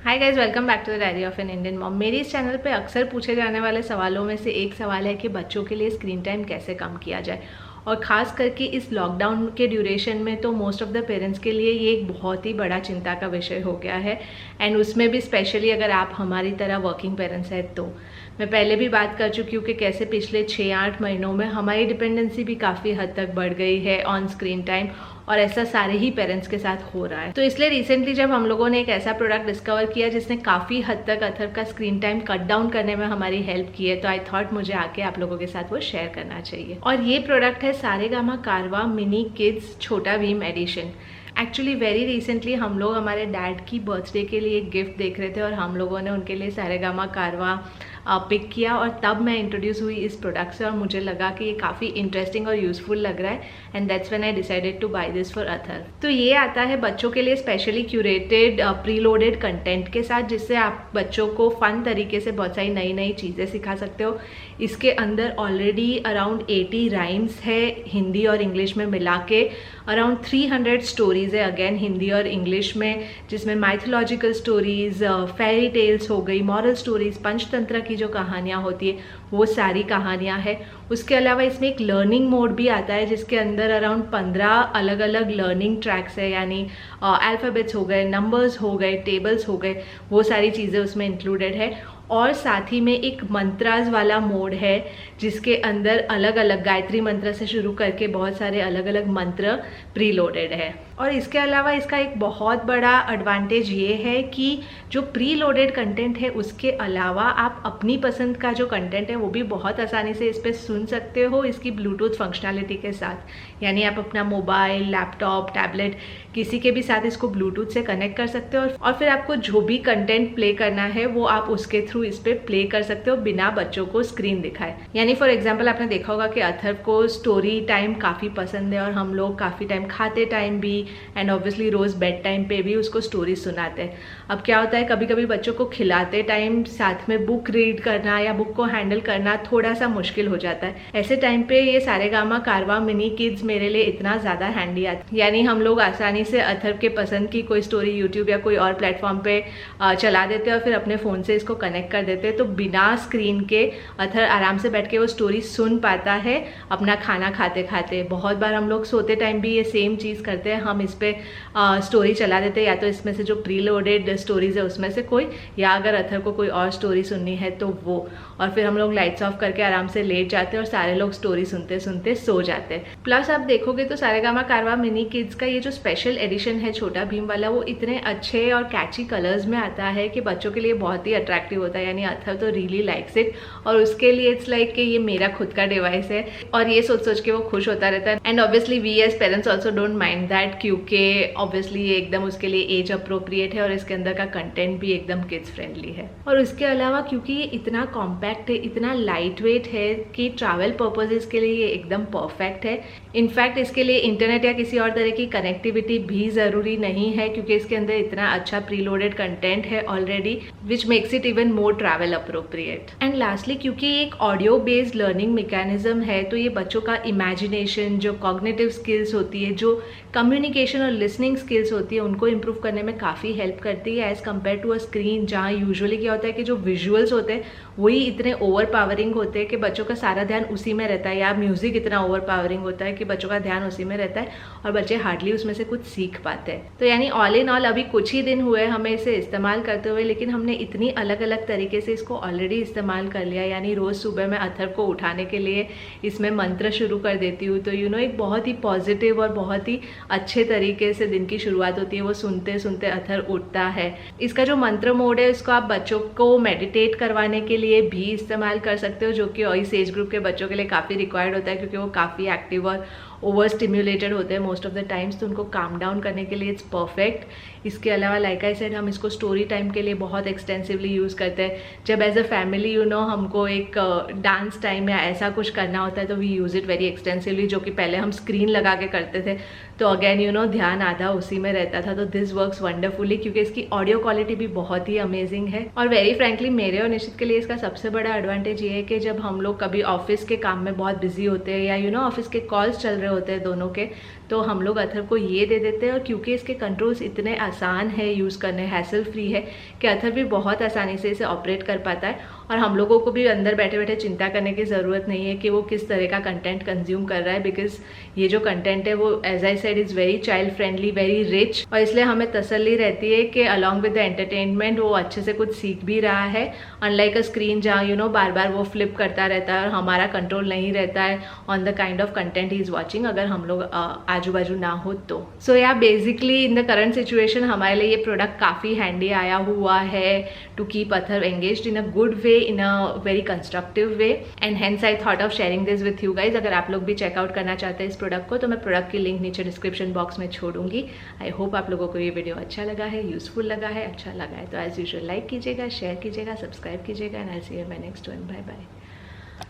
Hi guys, welcome back to the diary of an Indian mom. मेरी इस channel पे अक्सर पूछे जाने वाले सवालों में से एक सवाल है कि बच्चों के लिए स्क्रीन टाइम कैसे कम किया जाए, और ख़ास करके इस लॉकडाउन के ड्यूरेशन में तो मोस्ट ऑफ द पेरेंट्स के लिए ये एक बहुत ही बड़ा चिंता का विषय हो गया है। एंड उसमें भी स्पेशली अगर आप हमारी तरह वर्किंग पेरेंट्स हैं तो मैं पहले भी बात कर चुकी हूँ कि कैसे पिछले 6-8 महीनों में हमारी डिपेंडेंसी भी काफ़ी हद तक बढ़ गई है ऑन स्क्रीन टाइम, और ऐसा सारे ही पेरेंट्स के साथ हो रहा है। तो इसलिए रिसेंटली जब हम लोगों ने एक ऐसा प्रोडक्ट डिस्कवर किया जिसने काफ़ी हद तक अथर्व का स्क्रीन टाइम कट डाउन करने में हमारी हेल्प की है, तो आई थॉट मुझे आके आप लोगों के साथ वो शेयर करना चाहिए। और ये प्रोडक्ट है सारेगामा कारवा mini kids Chhota Bheem edition. Actually very recently हम लोग हमारे डैड की बर्थडे के लिए एक गिफ्ट देख रहे थे और हम लोगों ने उनके लिए सारेगामा कारवा पिक किया, और तब मैं इंट्रोड्यूस हुई इस प्रोडक्ट से और मुझे लगा कि ये काफ़ी इंटरेस्टिंग और यूज़फुल लग रहा है, and that's when I decided to buy this for Atharv. तो ये आता है बच्चों के लिए specially curated pre loaded content के साथ, जिससे आप बच्चों को फन तरीके से बहुत सारी नई नई चीज़ें सिखा सकते हो। इसके अंदर ऑलरेडी अराउंड 80 राइम्स है हिंदी और इंग्लिश में मिला के, अराउंड 300 स्टोरीज़ है अगेन हिंदी और इंग्लिश में, जिसमें माइथोलॉजिकल स्टोरीज़, फेरी टेल्स हो गई, मॉरल स्टोरीज़, पंचतंत्र की जो कहानियाँ होती है वो सारी कहानियाँ हैं। उसके अलावा इसमें एक लर्निंग मोड भी आता है जिसके अंदर अराउंड 15 अलग अलग लर्निंग ट्रैक्स है, यानी अल्फ़ाबेट्स हो गए, नंबर्स हो गए, टेबल्स हो गए, वो सारी चीज़ें उसमें इंक्लूडेड है। और साथ ही में एक मंत्रास वाला मोड है जिसके अंदर अलग अलग गायत्री मंत्र से शुरू करके बहुत सारे अलग अलग मंत्र प्री लोडेड है। और इसके अलावा इसका एक बहुत बड़ा एडवांटेज ये है कि जो प्री लोडेड कंटेंट है उसके अलावा आप अपनी पसंद का जो कंटेंट है वो भी बहुत आसानी से इस पर सुन सकते हो इसकी ब्लूटूथ फंक्शनैलिटी के साथ। यानी आप अपना मोबाइल, लैपटॉप, टैबलेट किसी के भी साथ इसको ब्लूटूथ से कनेक्ट कर सकते हो, और फिर आपको जो भी कंटेंट प्ले करना है वो आप उसके थ्रू इस पर प्ले कर सकते हो बिना बच्चों को स्क्रीन दिखाए। यानी फॉर एग्जाम्पल आपने देखा होगा कि अथर्व को स्टोरी टाइम काफ़ी पसंद है और हम लोग काफ़ी टाइम खाते टाइम भी एंड ऑब्वियसली रोज़ बेड टाइम पे भी उसको स्टोरी सुनाते हैं। अब क्या होता है, कभी कभी बच्चों को खिलाते टाइम साथ में बुक रीड करना या बुक को हैंडल करना थोड़ा सा मुश्किल हो जाता है। ऐसे टाइम पे ये सारेगामा कारवा मिनी किड्स मेरे लिए इतना ज़्यादा हैंडी आता है। यानी हम लोग आसानी से अथर्व के पसंद की कोई स्टोरी यूट्यूब या कोई और प्लेटफॉर्म पे चला देते हैं और फिर अपने फ़ोन से इसको कनेक्ट कर देते हैं, तो बिना स्क्रीन के अथर्व आराम से बैठ के वो स्टोरी सुन पाता है अपना खाना खाते खाते। बहुत बार हम लोग सोते टाइम भी ये सेम चीज़ करते हैं, हम इस पे स्टोरी चला देते हैं, या तो इसमें से जो प्री लोडेड स्टोरीज है उसमें से कोई, या अगर अथर्व को कोई और स्टोरी सुननी है तो वो, और फिर हम लोग लाइट्स ऑफ करके आराम से लेट जाते हैं और सारे लोग स्टोरी सुनते सुनते सो जाते हैं। प्लस आप देखोगे तो सारेगामा कारवा मिनी किड्स का ये जो स्पेशल एडिशन है छोटा भीम वाला, वो इतने अच्छे और कैची कलर्स में आता है कि बच्चों के लिए बहुत ही अट्रैक्टिव होता है। यानी अथर्व तो रियली लाइक्स इट, और उसके लिए इट्स लाइक कि ये मेरा खुद का डिवाइस है, और ये सोच सोच के वो खुश होता रहता है। And obviously we as parents also don't mind that, क्योंकि ऑब्वियसली ये एकदम उसके लिए एज अप्रोप्रिएट है और इसके अंदर का कंटेंट भी एकदम किड्स फ्रेंडली है। और उसके अलावा क्योंकि ये इतना कॉम्पैक्ट है, इतना लाइट वेट है कि ट्रैवल पर्पजेस के लिए ये एकदम परफेक्ट है। इनफैक्ट इसके लिए इंटरनेट या किसी और तरह की कनेक्टिविटी भी ज़रूरी नहीं है, क्योंकि इसके अंदर इतना अच्छा प्रीलोडेड कंटेंट है already, which makes it even more travel appropriate. And lastly क्योंकि एक ऑडियो बेस्ड लर्निंग मैकेनिज्म है, तो ये बच्चों का इमेजिनेशन, जो कॉग्निटिव स्किल्स होती है, जो कम्युनिकेशन और लिसनिंग स्किल्स होती है, उनको इम्प्रूव करने में काफ़ी हेल्प करती है as compare to a screen, जहाँ यूजुअली क्या होता है कि जो विजुअल्स होते हैं वही इतने ओवर पावरिंग होते हैं कि बच्चों का सारा ध्यान उसी में रहता है, या म्यूज़िक इतना ओवर पावरिंग होता है कि बच्चों का ध्यान उसी में रहता है और बच्चे हार्डली उसमें से कुछ सीख पाते हैं। तो यानी ऑल इन ऑल अभी कुछ ही दिन हुए हमें इसे इस्तेमाल करते हुए, लेकिन हमने इतनी अलग अलग तरीके से इसको ऑलरेडी इस्तेमाल कर लिया। यानी रोज़ सुबह मैं अथर्व को उठाने के लिए इसमें मंत्र शुरू कर देती हूँ, तो एक बहुत ही पॉजिटिव और बहुत ही अच्छे तरीके से दिन की शुरुआत होती है। वो सुनते सुनते अथर्व उठता है। इसका जो मंत्र मोड है इसको आप बच्चों को मेडिटेट करवाने के लिए भी इस्तेमाल कर सकते हो, जो कि इस एज ग्रुप के बच्चों के लिए काफ़ी रिक्वायर्ड होता है, क्योंकि वो काफ़ी एक्टिव और ओवर स्टिम्युलेटेड होते हैं मोस्ट ऑफ द टाइम्स, तो उनको काम डाउन करने के लिए इट्स परफेक्ट। इसके अलावा लाइक आई सेड, हम इसको स्टोरी टाइम के लिए बहुत एक्सटेंसिवली यूज़ करते हैं। जब एज अ फैमिली हमको एक डांस टाइम या ऐसा कुछ करना होता है तो we use it very extensively, जो कि पहले हम स्क्रीन लगा के करते थे, तो अगेन ध्यान आधा उसी में रहता था। तो दिस वर्क्स वंडरफुली, क्योंकि इसकी ऑडियो क्वालिटी भी बहुत ही अमेजिंग है। और वेरी फ्रेंकली मेरे और निश्चित के लिए इसका सबसे बड़ा एडवांटेज ये है कि जब हम लोग कभी ऑफिस के काम में बहुत बिजी होते हैं या ऑफिस के कॉल्स चल रहे होते हैं दोनों के, तो हम लोग अथर को ये दे देते हैं। और क्योंकि इसके कंट्रोल्स इतने आसान है यूज़ करने, हैसल फ्री है, कि अथर भी बहुत आसानी से इसे ऑपरेट कर पाता है। और हम लोगों को भी अंदर बैठे बैठे चिंता करने की ज़रूरत नहीं है कि वो किस तरह का कंटेंट कंज्यूम कर रहा है, बिकॉज ये जो कंटेंट है वो as I said is very child friendly, very rich, और इसलिए हमें तसल्ली रहती है कि अलॉन्ग विद द एंटरटेनमेंट वो अच्छे से कुछ सीख भी रहा है, अनलाइक अ स्क्रीन जहाँ बार बार वो फ्लिप करता रहता है और हमारा कंट्रोल नहीं रहता है on the kind of content he is watching, अगर हम लोग आजू बाजू ना हो तो। सो या basically in the current situation हमारे लिए ये प्रोडक्ट काफ़ी हैंडी आया हुआ है to keep Atharv engaged in a good way, in a very constructive way, and hence I thought of sharing this with you guys। अगर आप लोग भी चेकआउट करना चाहते हैं इस प्रोडक्ट को तो मैं प्रोडक्ट की लिंक नीचे डिस्क्रिप्शन बॉक्स में छोड़ूंगी। आई होप आप लोगों को ये वीडियो अच्छा लगा है, यूजफुल लगा है, अच्छा लगा है तो एज यूजुअल लाइक कीजिएगा, शेयर कीजिएगा, सब्सक्राइब कीजिएगा, and I see you in my next one. Bye bye.